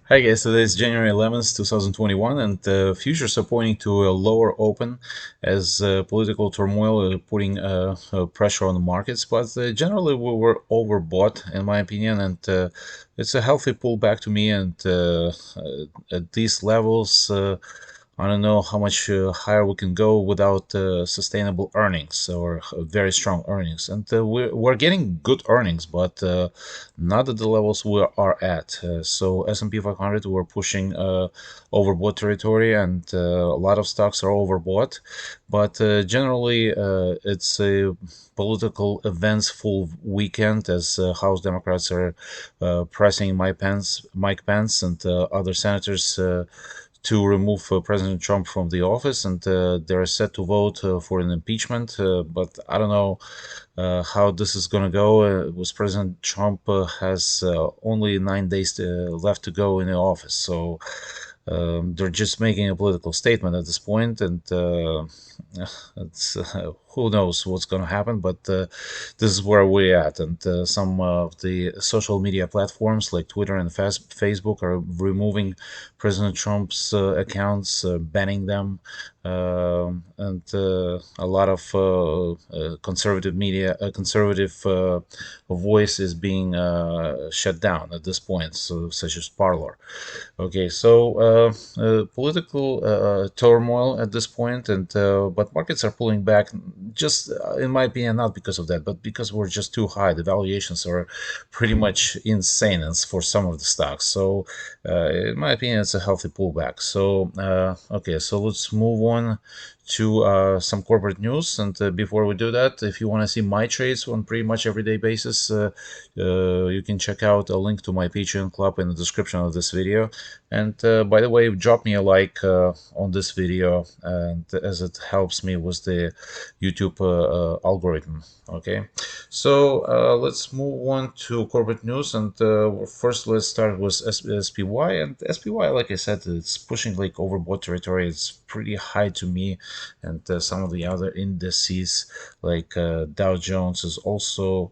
Hi guys, today is January 11th, 2021, and futures are pointing to a lower open as political turmoil putting pressure on the markets. But generally, we were overbought, in my opinion, and it's a healthy pullback to me. And at these levels, I don't know how much higher we can go without sustainable earnings or very strong earnings. And we're getting good earnings, but not at the levels we are at. So S&P 500, we're pushing overbought territory, and a lot of stocks are overbought. But generally, it's a political events full weekend as House Democrats are pressing Mike Pence, and other senators to remove President Trump from the office, and they're set to vote for an impeachment. But I don't know how this is going to go. With President Trump has only 9 days left to go in the office, so they're just making a political statement at this point, and it's who knows what's going to happen. But this is where we're at, and some of the social media platforms like Twitter and Facebook are removing President Trump's accounts, banning them, and a lot of conservative media, conservative voice is being shut down at this point, so, such as Parler. Okay, so political turmoil at this point, and but markets are pulling back. Just in my opinion, not because of that, but because we're just too high. The valuations are pretty much insane for some of the stocks. So, in my opinion, it's a healthy pullback. So, okay, so let's move on to some corporate news. And before we do that, if you want to see my trades on pretty much everyday basis, you can check out a link to my Patreon club in the description of this video. And by the way, drop me a like on this video, and as it helps me with the YouTube algorithm. Okay, so let's move on to corporate news, and first let's start with SPY. And SPY, like I said, it's pushing like overbought territory. It's pretty high to me, and some of the other indices like Dow Jones is also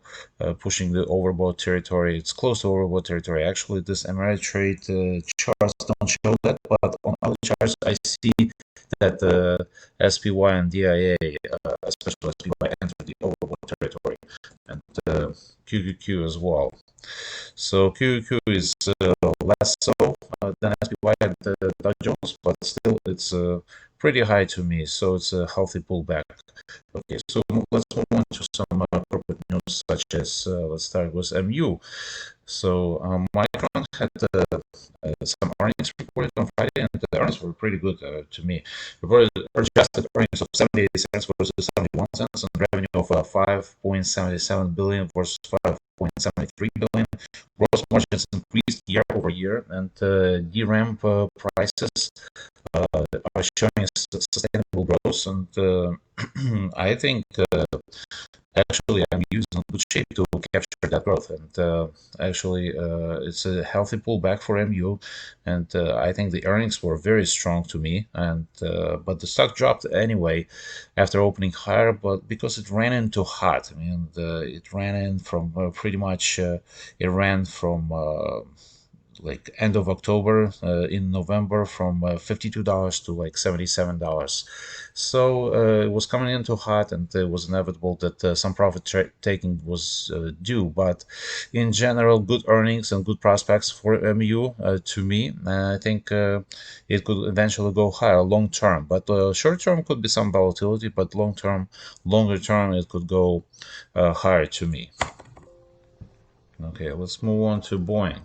pushing the overbought territory. It's close to overbought territory. Actually, this Ameritrade charts don't show that, but on other charts, I see that SPY and DIA, especially SPY, entered the overbought territory, and QQQ as well. So QQQ is less so than SPY and Dow Jones, but still it's pretty high to me. So it's a healthy pullback. Okay, so let's move on to some corporate news, such as let's start with MU. So Micron had some earnings reported on Friday, and the earnings were pretty good to me. Reported adjusted earnings of 78 cents versus 71 cents, and revenue of 5.77 billion versus 5.73 billion. Gross margins increased year over year, and DRAM prices are showing sustainable growth, and I think actually I'm using good shape to capture that growth. And actually, it's a healthy pullback for MU, and I think the earnings were very strong to me. And but the stock dropped anyway after opening higher, but because it ran into hot. I mean, it ran in from pretty much it ran from like end of October in November from $52 to like $77. So it was coming into hot, and it was inevitable that some profit taking was due. But in general, good earnings and good prospects for MU to me. I think it could eventually go higher long term, but short term could be some volatility, but longer term, it could go higher to me. Okay, let's move on to Boeing.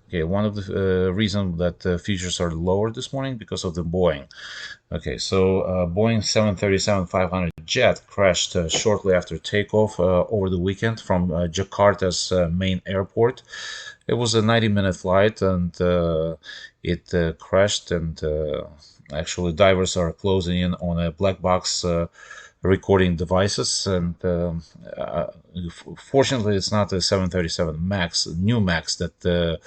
Okay, one of the reasons that futures are lower this morning because of the Boeing. Okay, so Boeing 737-500 jet crashed shortly after takeoff over the weekend from Jakarta's main airport. It was a 90-minute flight, and it crashed, and actually divers are closing in on a black box recording devices, and fortunately it's not a 737 max new max that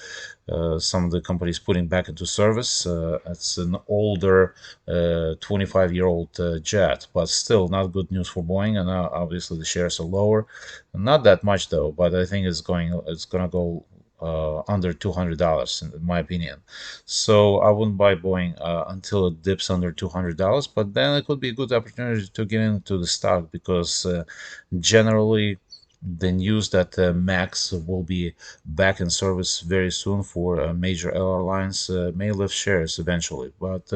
some of the companies putting back into service. It's an older 25-year-old jet, but still not good news for Boeing, and obviously the shares are lower, not that much though, but I think it's gonna go under $200, in my opinion. So I wouldn't buy Boeing until it dips under $200, but then it could be a good opportunity to get into the stock because generally the news that Max will be back in service very soon for major airlines may lift shares eventually. But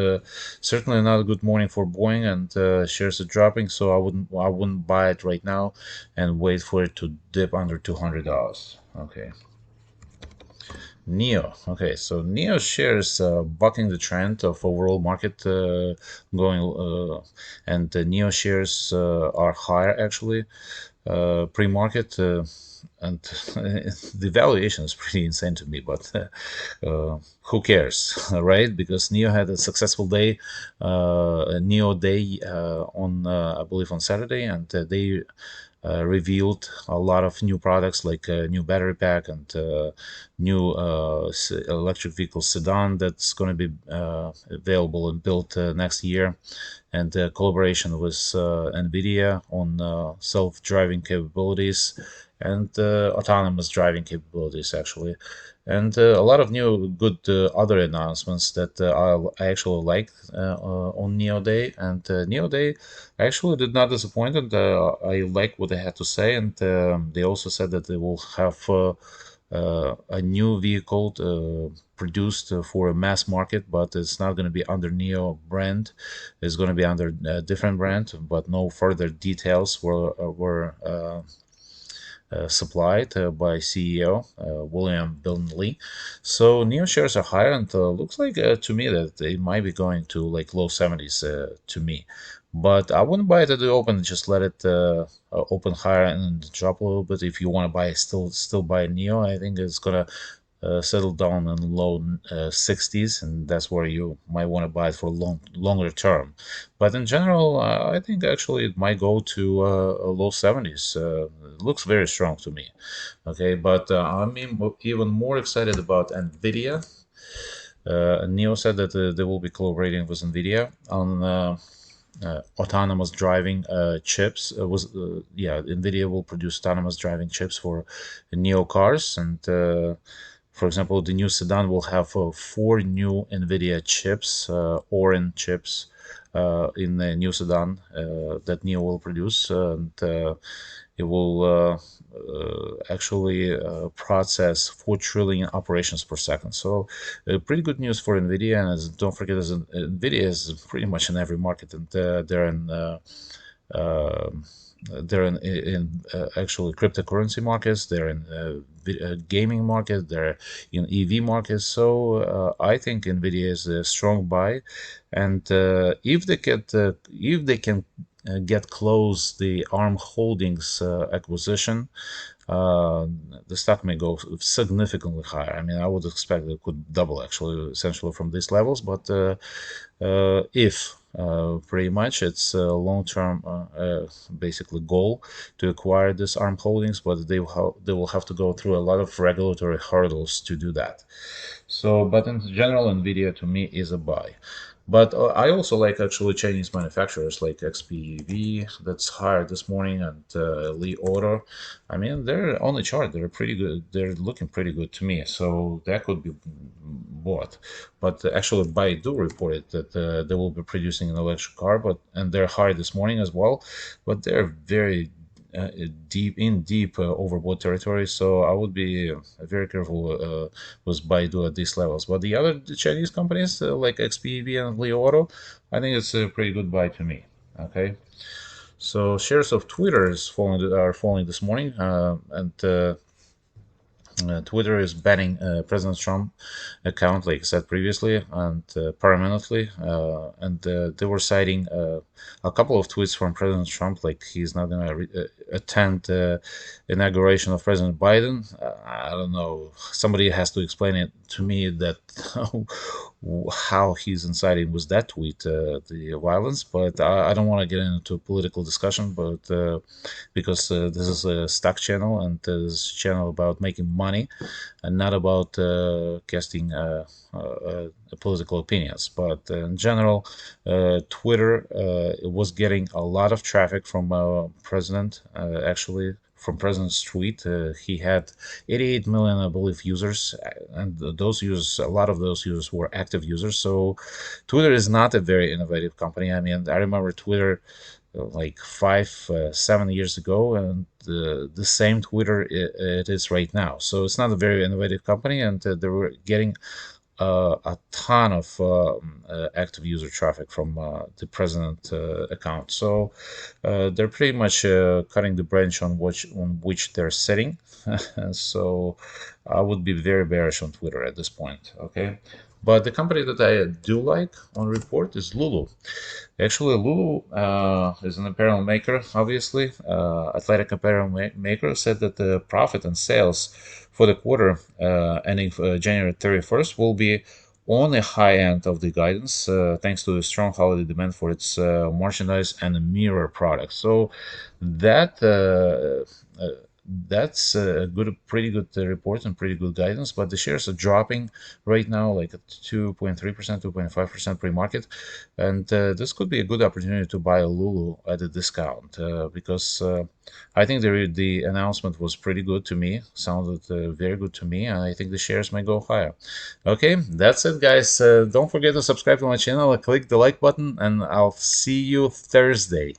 certainly not a good morning for Boeing, and shares are dropping. So I wouldn't buy it right now, and wait for it to dip under $200. Okay. Nio. Okay, so Nio shares bucking the trend of overall market going, and Nio shares are higher actually pre-market, and the valuation is pretty insane to me. But who cares, right? Because Nio had a successful day, a Nio day on I believe on Saturday, and they revealed a lot of new products like a new battery pack and new electric vehicle sedan that's going to be available and built next year, and collaboration with NVIDIA on self-driving capabilities and autonomous driving capabilities actually, and a lot of new good other announcements that I actually like on Neo Day. And Neo Day actually did not disappoint, and I like what they had to say. And they also said that they will have a new vehicle produced for a mass market, but it's not going to be under Neo brand. It's going to be under a different brand, but no further details were supplied by CEO William Billingsley. So Neo shares are higher, and looks like to me that they might be going to like low 70s to me. But I wouldn't buy it at the open. Just let it open higher and drop a little bit. If you want to buy it, still buy Neo. I think it's gonna settle down in low 60s, and that's where you might want to buy it for longer term. But in general, I think actually it might go to low 70s. It looks very strong to me. Okay, but I'm even more excited about Nvidia. Neo said that they will be collaborating with Nvidia on autonomous driving chips. Nvidia will produce autonomous driving chips for Neo cars, and for example, the new sedan will have four new NVIDIA chips, Orin chips, in the new sedan that NIO will produce, and it will actually process 4 trillion operations per second. So, pretty good news for NVIDIA. And don't forget, NVIDIA is pretty much in every market, and uh, they're in actually cryptocurrency markets. They're in gaming market. They're in EV markets. So I think Nvidia is a strong buy, and if they can get close the ARM Holdings acquisition, uh, the stock may go significantly higher. I mean, I would expect it could double actually, essentially from these levels. But if pretty much it's a long-term, basically goal to acquire this ARM Holdings, but they will have to go through a lot of regulatory hurdles to do that. So, but in general, Nvidia to me is a buy. But I also like actually Chinese manufacturers like XPEV that's higher this morning, and Li Auto. I mean, they're on the chart. They're pretty good. They're looking pretty good to me. So that could be bought. But actually, Baidu reported that they will be producing an electric car, and they're high this morning as well. But they're very deep overbought territory. So I would be very careful with Baidu at these levels. But the other Chinese companies like XPEV and Li Auto, I think it's a pretty good buy to me. Okay. So shares of Twitter are falling this morning, and Twitter is banning President Trump account, like I said previously, and permanently. And they were citing a couple of tweets from President Trump, like he's not going to attend inauguration of President Biden. I don't know. Somebody has to explain it to me that how he's inciting with that tweet the violence. But I don't want to get into a political discussion, but because this is a stock channel, and this is a channel about making money and not about casting political opinions. But in general, Twitter was getting a lot of traffic from President, actually, from President's tweet. He had 88 million, I believe, users, and those users, a lot of those users were active users. So Twitter is not a very innovative company. I mean, I remember Twitter like 7 years ago, and the same Twitter it is right now. So it's not a very innovative company, and they were getting a ton of active user traffic from the president account. So they're pretty much cutting the branch on which they're sitting. So I would be very bearish on Twitter at this point. Okay, but the company that I do like on report is LULU. Actually, Lulu is an apparel maker, obviously. Athletic apparel maker said that the profit and sales for the quarter ending January 31st will be on the high end of the guidance, thanks to the strong holiday demand for its merchandise and mirror products. So that that's a pretty good report and pretty good guidance. But the shares are dropping right now, like at 2.3%, 2.5% pre-market, and this could be a good opportunity to buy a Lulu at a discount because I think the announcement was pretty good to me, sounded very good to me, and I think the shares might go higher. Okay, that's it, guys. Don't forget to subscribe to my channel, click the like button, and I'll see you Thursday.